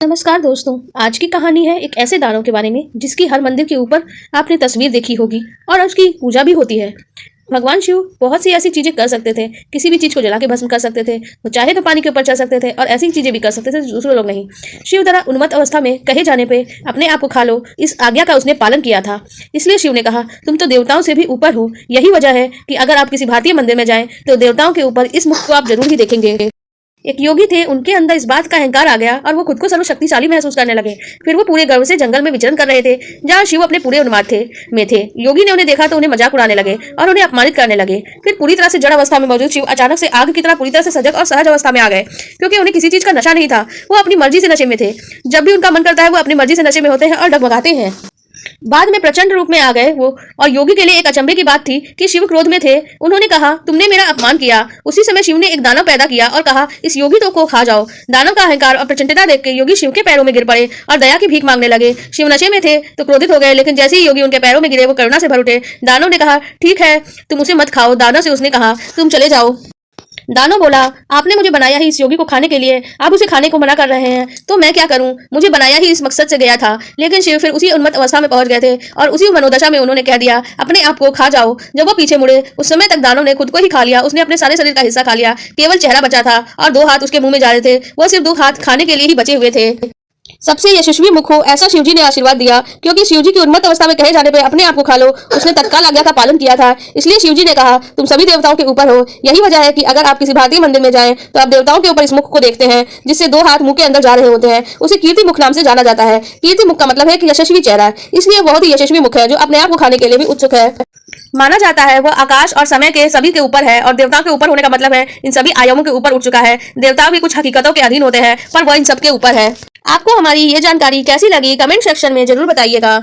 नमस्कार दोस्तों, आज की कहानी है एक ऐसे दानव के बारे में जिसकी हर मंदिर के ऊपर आपने तस्वीर देखी होगी और उसकी पूजा भी होती है। भगवान शिव बहुत सी ऐसी चीजें कर सकते थे, किसी भी चीज को जला के भस्म कर सकते थे, वो चाहे तो पानी के ऊपर चल सकते थे और ऐसी चीजें भी कर सकते थे दूसरे लोग नहीं। शिव द्वारा उन्मत्त अवस्था में कहे जाने पे अपने आप को खा लो, इस आज्ञा का उसने पालन किया था। इसलिए शिव ने कहा, तुम तो देवताओं से भी ऊपर हो। यही वजह है कि अगर आप किसी भारतीय मंदिर में जाएं तो देवताओं के ऊपर इस मुख को आप जरूर ही देखेंगे। एक योगी थे, उनके अंदर इस बात का अहंकार आ गया और वो खुद को सर्वशक्तिशाली महसूस करने लगे। फिर वो पूरे गर्व से जंगल में विचरण कर रहे थे जहाँ शिव अपने पूरे उन्माद में थे। योगी ने उन्हें देखा तो उन्हें मजाक उड़ाने लगे और उन्हें अपमानित करने लगे। फिर पूरी तरह से जड़ अवस्था में मौजूद शिव अचानक से आग की तरह पूरी तरह से सजग और सहज अवस्था में आ गए, क्योंकि उन्हें किसी चीज का नशा नहीं था। वो अपनी मर्जी से नशे में थे। जब भी उनका मन करता है वो अपनी मर्जी से नशे में होते हैं और डगमगाते हैं। बाद में प्रचंड रूप में आ गए वो, और योगी के लिए एक अचंभे की बात थी कि शिव क्रोध में थे। उन्होंने कहा, तुमने मेरा अपमान किया। उसी समय शिव ने एक दानव पैदा किया और कहा, इस योगी तो को खा जाओ। दानव का अहंकार और प्रचंडता देख के योगी शिव के पैरों में गिर पड़े और दया की भीख मांगने लगे। शिव नशे में थे तो क्रोधित हो गए, लेकिन जैसे ही योगी उनके पैरों में गिरे वो करुणा से भर उठे। दानव ने कहा, ठीक है, तुम उसे मत खाओ। दानव से उसने कहा, तुम चले जाओ। दानव बोला, आपने मुझे बनाया ही इस योगी को खाने के लिए, आप उसे खाने को मना कर रहे हैं तो मैं क्या करूं? मुझे बनाया ही इस मकसद से गया था। लेकिन शिव फिर उसी उन्मत्त अवस्था में पहुंच गए थे और उसी मनोदशा में उन्होंने कह दिया, अपने आप को खा जाओ। जब वो पीछे मुड़े उस समय तक दानव ने खुद को ही खा लिया। उसने अपने सारे शरीर का हिस्सा खा लिया, केवल चेहरा बचा था और 2 हाथ उसके मुंह में जा रहे थे। वह सिर्फ 2 हाथ खाने के लिए ही बचे हुए थे। सबसे यशस्वी मुख हो ऐसा शिवजी ने आशीर्वाद दिया, क्योंकि शिवजी की उन्मत्त अवस्था में कहे जाने पे अपने आप को खा लो उसने तत्काल आज्ञा का पालन किया था। इसलिए शिवजी ने कहा, तुम सभी देवताओं के ऊपर हो। यही वजह है कि अगर आप किसी भारतीय मंदिर में जाएं तो आप देवताओं के ऊपर इस मुख को देखते हैं जिससे 2 हाथ मुंह के अंदर जा रहे होते हैं। उसे कीर्ति मुख नाम से जाना जाता है। कीर्ति मुख का मतलब है कि यशस्वी चेहरा, इसलिए बहुत ही यशस्वी मुख है जो अपने आप को खाने के लिए भी उत्सुक है। माना जाता है वह आकाश और समय के सभी के ऊपर है, और देवताओं के ऊपर होने का मतलब है इन सभी आयामों के ऊपर उठ चुका है। देवता भी कुछ हकीकतों के अधीन होते हैं, पर वह इन सब के ऊपर है। आपको हमारी ये जानकारी कैसी लगी कमेंट सेक्शन में जरूर बताइएगा।